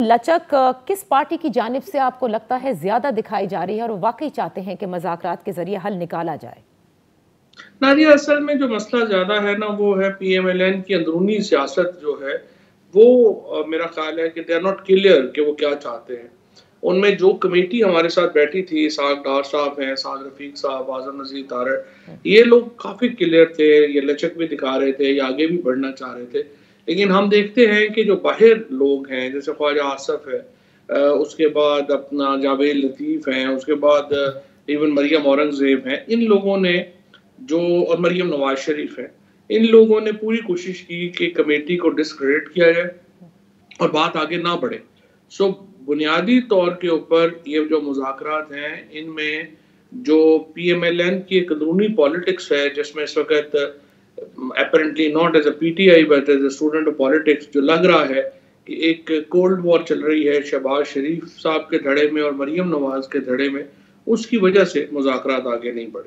लचक किस पार्टी की जानिब से आपको लगता है ज्यादा दिखाई जा रही है और वाकई चाहते हैं कि मुज़ाकरात के जरिए हल निकाला जाए? नादिया, असल में जो मसला ज़्यादा है ना, वो है पीएमएलएन की अंदरूनी सियासत जो है, वो मेरा ख़्याल है कि दे आर नॉट क्लियर कि वो क्या चाहते हैं। उनमें जो कमेटी हमारे साथ बैठी थी, साद डार साहब हैं, साद रफ़ीक साहब, आज़म नज़ीर तारड़, ये लोग काफ़ी क्लियर थे, ये लचक भी दिखा रहे थे, ये आगे भी बढ़ना चाह रहे थे। लेकिन हम देखते हैं कि जो बाहर लोग हैं, जैसे ख्वाजा आसिफ है, उसके बाद अपना जावेद लतीफ़ हैं, उसके बाद इवन मरियम औरंगज़ेब हैं, इन लोगों ने जो और मरियम नवाज शरीफ है, इन लोगों ने पूरी कोशिश की कि कमेटी को डिस्क्रेडिट किया जाए और बात आगे ना बढ़े। सो बुनियादी तौर के ऊपर ये जो मुज़ाकरात हैं, इनमें जो पीएमएलएन की एक अंदरूनी पॉलिटिक्स है, जिसमें इस वक़्त apparently not as a PTI but as a student of politics, जो लग रहा है कि एक कोल्ड वॉर चल रही है शहबाज शरीफ साहब के धड़े में और मरियम नवाज के धड़े में, उसकी वजह से मुज़ाकरात आगे नहीं बढ़े।